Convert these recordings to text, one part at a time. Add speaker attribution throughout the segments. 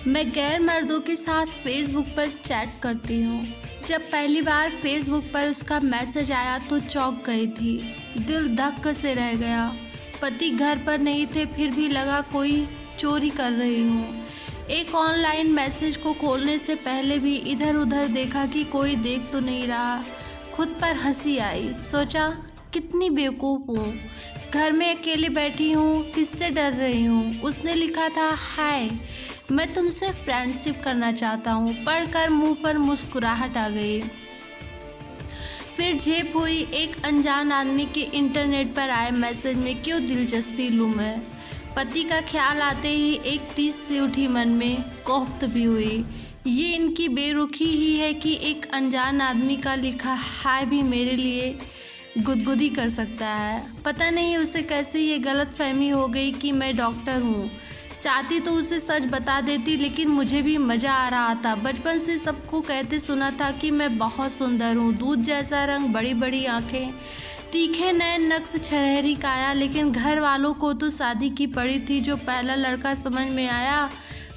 Speaker 1: मैं गैर मर्दों के साथ फेसबुक पर चैट करती हूँ। जब पहली बार फेसबुक पर उसका मैसेज आया तो चौंक गई थी। दिल धक्क से रह गया। पति घर पर नहीं थे, फिर भी लगा कोई चोरी कर रही हूँ। एक ऑनलाइन मैसेज को खोलने से पहले भी इधर उधर देखा कि कोई देख तो नहीं रहा। खुद पर हंसी आई। सोचा कितनी बेवकूफ़ हूँ। घर में अकेली बैठी हूँ, किससे डर रही हूँ। उसने लिखा था, हाय, मैं तुमसे फ्रेंडशिप करना चाहता हूँ। पढ़कर मुंह पर मुस्कुराहट आ गई। फिर झेप हुई, एक अनजान आदमी के इंटरनेट पर आए मैसेज में क्यों दिलचस्पी लूँ मैं। पति का ख्याल आते ही एक टीस सी उठी मन में, कोफ्त भी हुई। ये इनकी बेरुखी ही है कि एक अनजान आदमी का लिखा हाय भी मेरे लिए गुदगुदी कर सकता है। पता नहीं उसे कैसे ये गलत फहमी हो गई कि मैं डॉक्टर हूँ। चाहती तो उसे सच बता देती, लेकिन मुझे भी मज़ा आ रहा था। बचपन से सबको कहते सुना था कि मैं बहुत सुंदर हूँ। दूध जैसा रंग, बड़ी बड़ी आँखें, तीखे नैन, नक्श छरहरी काया। लेकिन घर वालों को तो शादी की पड़ी थी। जो पहला लड़का समझ में आया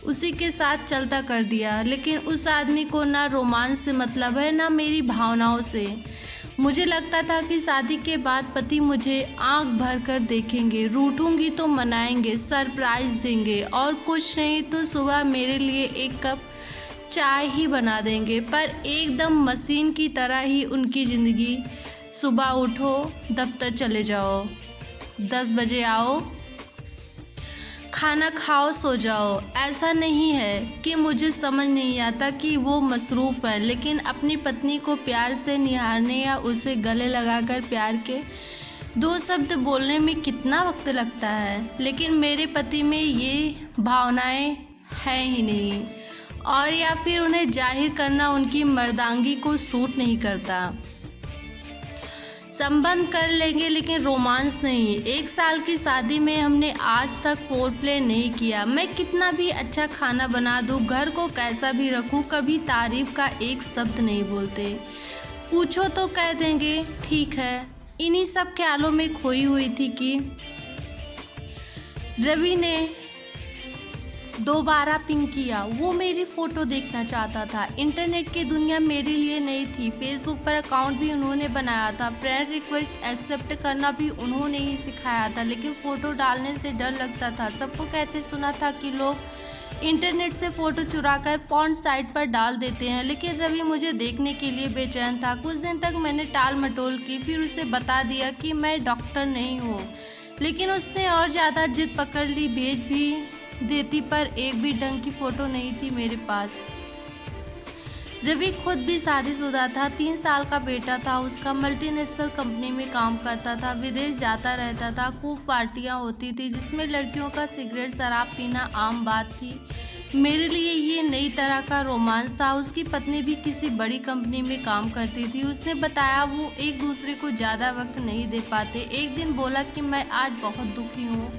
Speaker 1: उसी के साथ चलता कर दिया। लेकिन उस आदमी को ना रोमांस से मतलब है, ना मेरी भावनाओं से। मुझे लगता था कि शादी के बाद पति मुझे आंख भर कर देखेंगे, रूठूंगी तो मनाएंगे, सरप्राइज देंगे और कुछ नहीं तो सुबह मेरे लिए एक कप चाय ही बना देंगे। पर एकदम मशीन की तरह ही उनकी ज़िंदगी। सुबह उठो, दफ्तर चले जाओ, 10 बजे आओ, खाना खाओ, सो जाओ। ऐसा नहीं है कि मुझे समझ नहीं आता कि वो मसरूफ़ है, लेकिन अपनी पत्नी को प्यार से निहारने या उसे गले लगाकर प्यार के 2 शब्द बोलने में कितना वक्त लगता है। लेकिन मेरे पति में ये भावनाएं हैं ही नहीं, और या फिर उन्हें जाहिर करना उनकी मर्दांगी को सूट नहीं करता। संबंध कर लेंगे लेकिन रोमांस नहीं। 1 साल की शादी में हमने आज तक फोर प्ले नहीं किया। मैं कितना भी अच्छा खाना बना दूँ, घर को कैसा भी रखूँ, कभी तारीफ का एक शब्द नहीं बोलते। पूछो तो कह देंगे ठीक है। इन्हीं सब ख्यालों में खोई हुई थी कि रवि ने दोबारा पिंग किया। वो मेरी फ़ोटो देखना चाहता था। इंटरनेट की दुनिया मेरे लिए नई थी। फेसबुक पर अकाउंट भी उन्होंने बनाया था। फ्रेंड रिक्वेस्ट एक्सेप्ट करना भी उन्होंने ही सिखाया था। लेकिन फ़ोटो डालने से डर लगता था। सबको कहते सुना था कि लोग इंटरनेट से फ़ोटो चुराकर पॉर्न साइट पर डाल देते हैं। लेकिन रवि मुझे देखने के लिए बेचैन था। कुछ दिन तक मैंने टाल मटोल की, फिर उसे बता दिया कि मैं डॉक्टर नहीं हूँ। लेकिन उसने और ज़्यादा जिद पकड़ ली। भेज भी देती, पर एक भी ढंग की फ़ोटो नहीं थी मेरे पास। रवि खुद भी शादीशुदा था। 3 साल का बेटा था उसका। मल्टीनेशनल कंपनी में काम करता था। विदेश जाता रहता था। खूब पार्टियां होती थी जिसमें लड़कियों का सिगरेट शराब पीना आम बात थी। मेरे लिए ये नई तरह का रोमांस था। उसकी पत्नी भी किसी बड़ी कंपनी में काम करती थी। उसने बताया वो एक दूसरे को ज़्यादा वक्त नहीं दे पाते। एक दिन बोला कि मैं आज बहुत दुखी हूँ,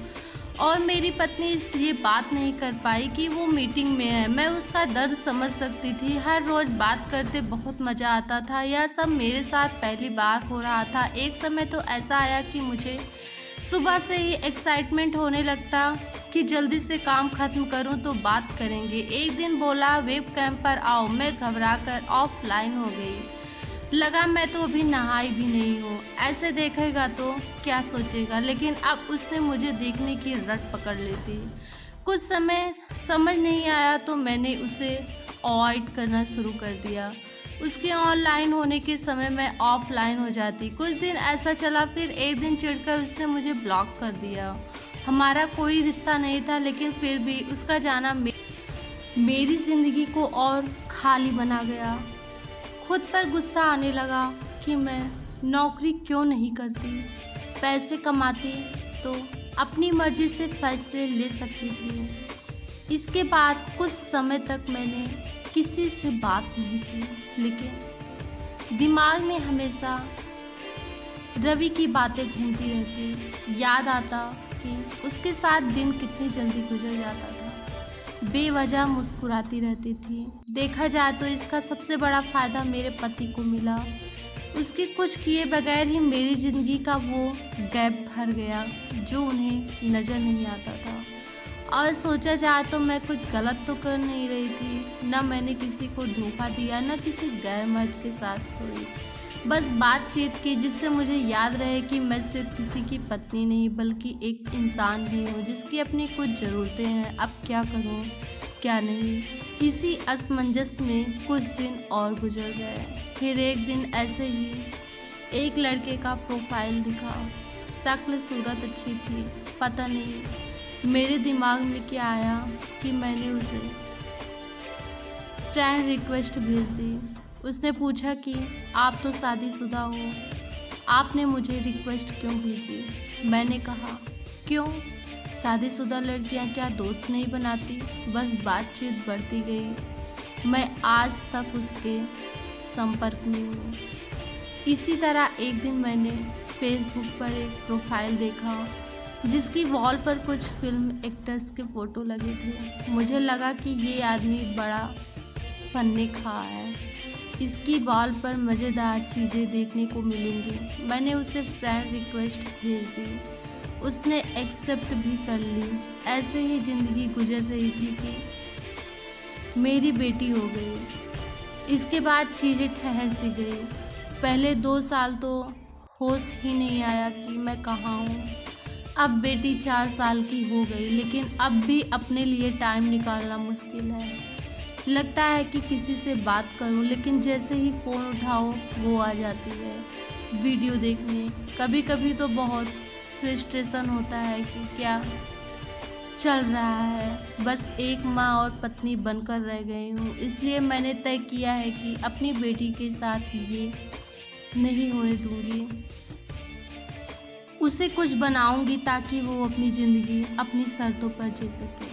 Speaker 1: और मेरी पत्नी इसलिए बात नहीं कर पाई कि वो मीटिंग में है। मैं उसका दर्द समझ सकती थी। हर रोज़ बात करते बहुत मज़ा आता था। यह सब मेरे साथ पहली बार हो रहा था। एक समय तो ऐसा आया कि मुझे सुबह से ही एक्साइटमेंट होने लगता कि जल्दी से काम ख़त्म करूं तो बात करेंगे। एक दिन बोला वेब कैम पर आओ। मैं घबरा कर ऑफलाइन हो गई। लगा मैं तो अभी नहाई भी नहीं हूँ, ऐसे देखेगा तो क्या सोचेगा। लेकिन अब उसने मुझे देखने की रट पकड़ ली थी। कुछ समय समझ नहीं आया तो मैंने उसे अवॉइड करना शुरू कर दिया। उसके ऑनलाइन होने के समय मैं ऑफलाइन हो जाती। कुछ दिन ऐसा चला, फिर एक दिन चिढ़कर उसने मुझे ब्लॉक कर दिया। हमारा कोई रिश्ता नहीं था, लेकिन फिर भी उसका जाना मेरी ज़िंदगी को और खाली बना गया। खुद पर गुस्सा आने लगा कि मैं नौकरी क्यों नहीं करती। पैसे कमाती तो अपनी मर्जी से फैसले ले सकती थी। इसके बाद कुछ समय तक मैंने किसी से बात नहीं की, लेकिन दिमाग में हमेशा रवि की बातें घूमती रहती। याद आता कि उसके साथ दिन कितनी जल्दी गुजर जाता था। बेवजह मुस्कुराती रहती थी। देखा जाए तो इसका सबसे बड़ा फ़ायदा मेरे पति को मिला। उसके कुछ किए बगैर ही मेरी ज़िंदगी का वो गैप भर गया जो उन्हें नज़र नहीं आता था। और सोचा जाए तो मैं कुछ गलत तो कर नहीं रही थी। ना मैंने किसी को धोखा दिया, ना किसी गैर मर्द के साथ सोई। बस बातचीत की जिससे मुझे याद रहे कि मैं सिर्फ किसी की पत्नी नहीं बल्कि एक इंसान भी हूँ जिसकी अपनी कुछ ज़रूरतें हैं। अब क्या करूँ क्या नहीं, इसी असमंजस में कुछ दिन और गुजर गए। फिर एक दिन ऐसे ही एक लड़के का प्रोफाइल दिखा। शक्ल सूरत अच्छी थी। पता नहीं मेरे दिमाग में क्या आया कि मैंने उसे फ्रेंड रिक्वेस्ट भेज दी। उसने पूछा कि आप तो शादीशुदा हो, आपने मुझे रिक्वेस्ट क्यों भेजी? मैंने कहा क्यों, शादीशुदा लड़कियां क्या दोस्त नहीं बनाती? बस बातचीत बढ़ती गई। मैं आज तक उसके संपर्क में हूँ। इसी तरह एक दिन मैंने फेसबुक पर एक प्रोफाइल देखा जिसकी वॉल पर कुछ फिल्म एक्टर्स के फ़ोटो लगे थे। मुझे लगा कि ये आदमी बड़ा फन्ने खा है, इसकी वॉल पर मज़ेदार चीज़ें देखने को मिलेंगी। मैंने उसे फ्रेंड रिक्वेस्ट भेज दी, उसने एक्सेप्ट भी कर ली। ऐसे ही ज़िंदगी गुजर रही थी कि मेरी बेटी हो गई। इसके बाद चीज़ें ठहर सी गई। पहले 2 साल तो होश ही नहीं आया कि मैं कहाँ हूँ। अब बेटी 4 साल की हो गई, लेकिन अब भी अपने लिए टाइम निकालना मुश्किल है। लगता है कि किसी से बात करूं, लेकिन जैसे ही फ़ोन उठाओ वो आ जाती है वीडियो देखने। कभी कभी तो बहुत फ्रस्ट्रेशन होता है कि क्या चल रहा है। बस एक माँ और पत्नी बनकर रह गई हूँ। इसलिए मैंने तय किया है कि अपनी बेटी के साथ ये नहीं होने दूंगी। उसे कुछ बनाऊंगी ताकि वो अपनी ज़िंदगी अपनी शर्तों पर जी सके।